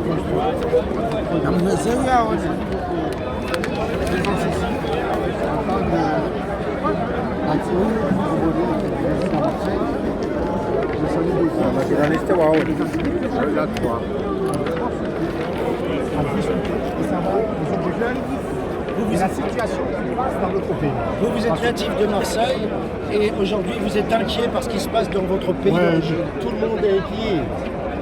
Vous êtes natif de Marseille et aujourd'hui vous êtes inquiet par ce qui se passe dans votre pays. Tout le monde est inquiet.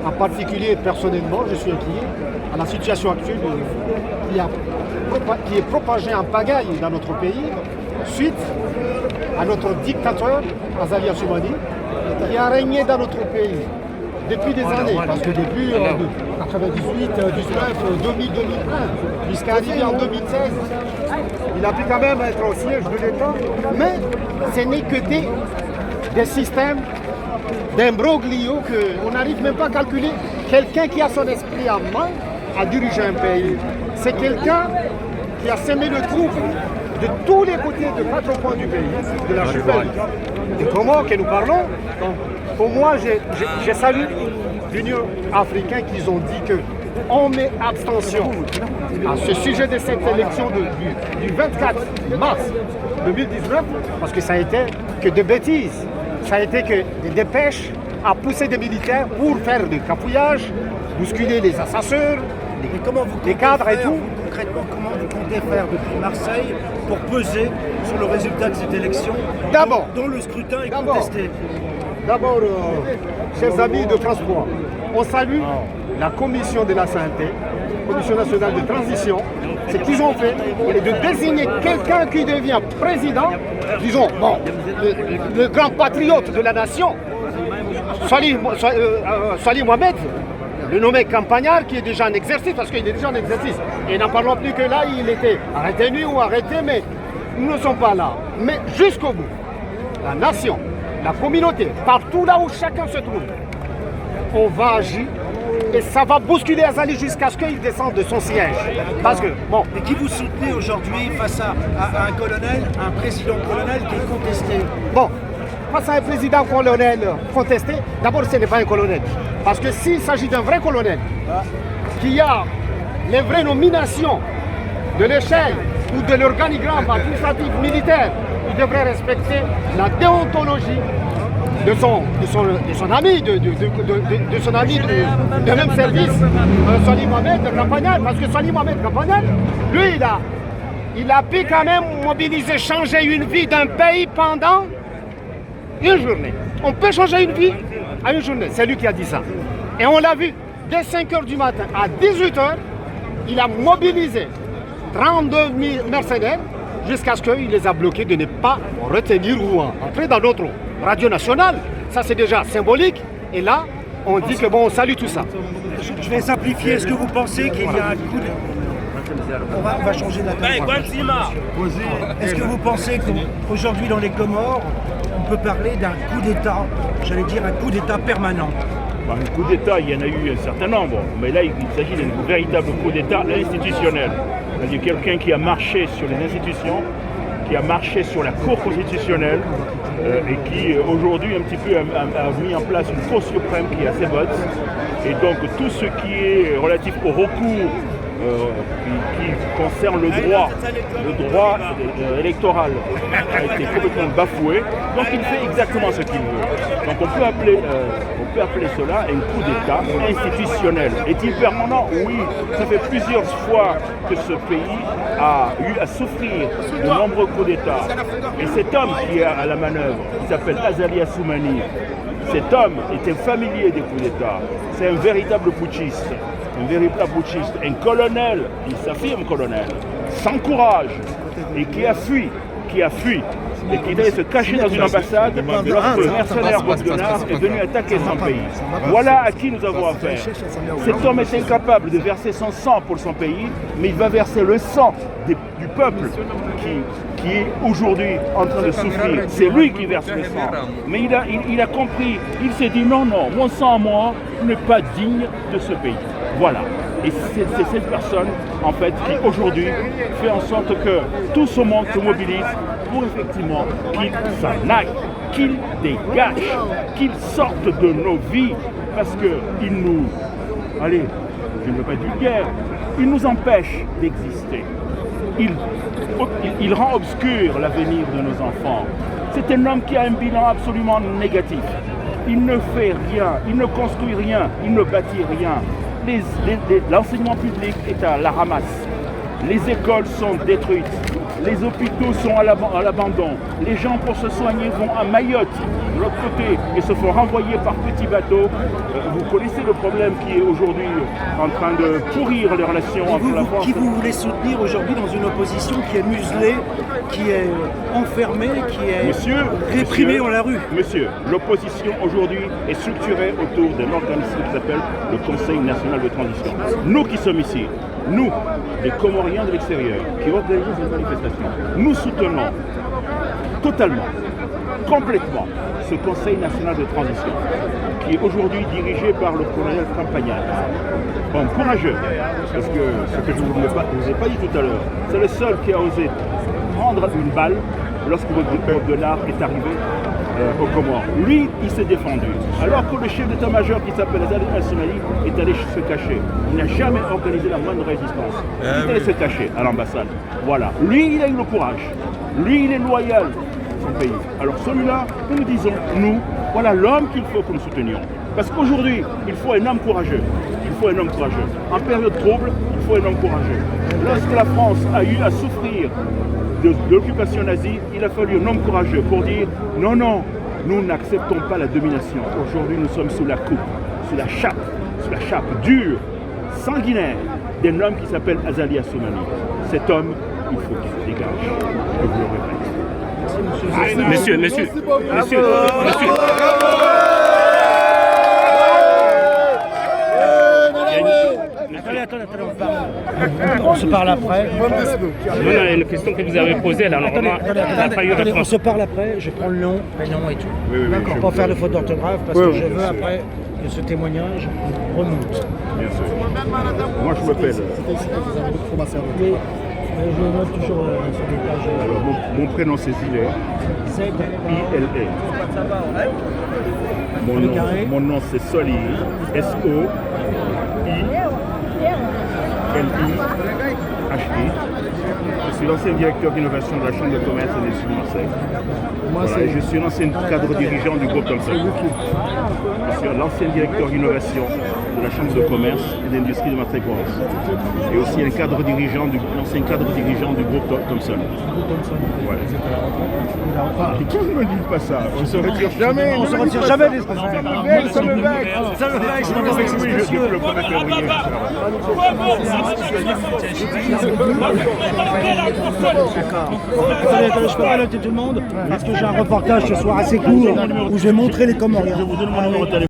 En particulier, personnellement, je suis inquiet à la situation actuelle qui est propagée en pagaille dans notre pays suite à notre dictateur, Azali Assoumani, qui a régné dans notre pays depuis des années, parce que depuis 98, 19, 2000, 2001, jusqu'à arriver en 2016, il a pu quand même être au siège de l'État, mais ce n'est que des systèmes d'imbroglio qu'on n'arrive même pas à calculer. Quelqu'un qui a son esprit en main à diriger un pays, c'est quelqu'un qui a semé le trouble de tous les côtés de 4 coins du pays, de l'archipel. Et comment que nous parlons? Pour moi, j'ai salué l'Union africaine qui ont dit qu'on met abstention à ce sujet de cette élection du 24 mars 2019, parce que ça a été que des bêtises, ça a été que des dépêches à pousser des militaires pour faire du cafouillage, bousculer les ascenseurs, les cadres et tout. Concrètement, comment vous comptez faire depuis Marseille pour peser sur le résultat de cette élection dont le scrutin est contesté? D'abord, chers amis de transport, on salue la commission de la santé, commission nationale de transition. Ce qu'ils ont fait, c'est de désigner quelqu'un qui devient président, disons, le grand patriote de la nation, Salih Mohamed, le nommé campagnard qui est déjà en exercice, parce qu'il est déjà en exercice. Et n'en parlons plus que là, il était retenu ou arrêté, mais nous ne sommes pas là. Mais jusqu'au bout, la nation, la communauté, partout là où chacun se trouve, on va agir et ça va bousculer Azali jusqu'à ce qu'il descende de son siège. Parce que, bon. Et qui vous soutenez aujourd'hui face à un colonel, un président colonel qui est contesté? Bon, face à un président colonel contesté, d'abord ce n'est pas un colonel. Parce que s'il s'agit d'un vrai colonel, qui a les vraies nominations de l'échelle ou de l'organigramme administratif militaire, il devrait respecter la déontologie de son ami, de son ami de même service, Salih Mohamed Campagnard, parce que Salih Mohamed Campagnard, lui, il a pu quand même mobiliser, changer une vie d'un pays pendant une journée. On peut changer une vie à une journée, c'est lui qui a dit ça. Et on l'a vu, dès 5 h du matin à 18 h, il a mobilisé 32 000 mercenaires jusqu'à ce qu'il les a bloqués de ne pas retenir ou entrer dans notre radio nationale. Ça, c'est déjà symbolique. Et là, on dit que bon, on salue tout ça. Je vais simplifier. Est-ce que vous pensez qu'il y a un coup de... On va changer d'attente. Est-ce que vous pensez qu'aujourd'hui, dans les Comores, on peut parler d'un coup d'État, j'allais dire un coup d'État permanent? Un coup d'État, il y en a eu un certain nombre, mais là il s'agit d'un véritable coup d'État institutionnel. C'est-à-dire quelqu'un qui a marché sur les institutions, qui a marché sur la Cour constitutionnelle et qui aujourd'hui un petit peu a mis en place une Cour suprême qui est assez bonne. Et donc tout ce qui est relatif au recours qui concerne le droit électoral a été complètement bafoué. Donc il fait exactement ce qu'il veut. Donc on peut appeler cela un coup d'État institutionnel. Est-il permanent? Oui. Ça fait plusieurs fois que ce pays a eu à souffrir de nombreux coups d'État. Et cet homme qui est à la manœuvre, qui s'appelle Azali Assoumani, cet homme est un familier des coups d'État. C'est un véritable putschiste. Un colonel, il s'affirme colonel, sans courage, et qui a fui, et qui allait se cacher dans une ambassade lorsque le mercenaire Bogdanov est venu attaquer son pays. Voilà à qui nous avons affaire. Cet homme est incapable de verser son sang pour son pays, mais il va verser le sang du peuple qui est aujourd'hui en train de souffrir. C'est lui qui verse le sang. Mais il a compris, il s'est dit non, mon sang à moi n'est pas digne de ce pays. Voilà. Et c'est cette personne, en fait, qui aujourd'hui fait en sorte que tout ce monde se mobilise pour effectivement qu'il s'en aille, qu'il dégage, qu'il sorte de nos vies, parce qu'il nous... Allez, je ne veux pas être vulgaire, il nous empêche d'exister. Il rend obscur l'avenir de nos enfants. C'est un homme qui a un bilan absolument négatif. Il ne fait rien, il ne construit rien, il ne bâtit rien. L'enseignement public est à la ramasse. Les écoles sont détruites. Les hôpitaux sont à l'abandon. Les gens pour se soigner vont à Mayotte, de l'autre côté, et se font renvoyer par petits bateaux. Vous connaissez le problème qui est aujourd'hui en train de pourrir les relations entre la France. Qui vous voulez soutenir aujourd'hui dans une opposition qui est muselée, qui est enfermée, qui est réprimée dans la rue? Monsieur, l'opposition aujourd'hui est structurée autour d'un organisme qui s'appelle le Conseil national de transition. Nous qui sommes ici, nous, les Comoriens de l'extérieur, qui organisent cette manifestation, nous soutenons totalement, complètement, ce Conseil national de transition, qui est aujourd'hui dirigé par le colonel Campagnat. Bon, courageux, parce que ce que je ne vous ai pas dit tout à l'heure, c'est le seul qui a osé prendre une balle lorsque Baudenard est arrivé au Comores. Lui, il s'est défendu. Alors que le chef d'état-major qui s'appelle Azali Assoumani est allé se cacher. Il n'a jamais organisé la moindre résistance. Il est allé se cacher à l'ambassade. Voilà. Lui, il a eu le courage. Lui, il est loyal à son pays. Alors celui-là, nous disons, nous, voilà l'homme qu'il faut que nous soutenions. Parce qu'aujourd'hui, il faut un homme courageux. Il faut un homme courageux. En période trouble, il faut un homme courageux. Lorsque la France a eu à souffrir de l'occupation nazie, il a fallu un homme courageux pour dire non, non, nous n'acceptons pas la domination. Aujourd'hui, nous sommes sous la coupe, sous la chape dure, sanguinaire d'un homme qui s'appelle Azali Assoumani. Cet homme, il faut qu'il se dégage. Je vous le répète. Monsieur. Attendez, on se parle après. Voilà, la question que vous avez posée, là, normalement, on se parle après, je prends le nom, prénom et tout. D'accord, pas faire de faute d'orthographe, parce que je veux après que ce témoignage remonte. Bien sûr. Moi, je m'appelle. Je note toujours sur les pages. Alors, mon prénom, c'est Zilé. I-L-E. Mon nom, c'est Soli. S-O-I-L-I-H-I. Je suis l'ancien directeur d'innovation de la Chambre de commerce et d'industrie de Marseille. Voilà, je suis l'ancien cadre dirigeant du groupe Thomson. Je suis l'ancien directeur d'innovation de la Chambre de commerce et d'industrie de Marseille-Provence. Et aussi l'ancien cadre dirigeant du groupe Thomson. Voilà. Et qui ne me dit pas ça? On ne se retire jamais. On ne se retire jamais des affaires. Ça me vexe. Ça me vexe, mon nom est précieux. Le 1er février. D'accord. Attendez, je peux pas noter tout le monde parce que j'ai un reportage ce soir assez court où je vais montrer les Comoriens. Je vous donne mon numéro de téléphone.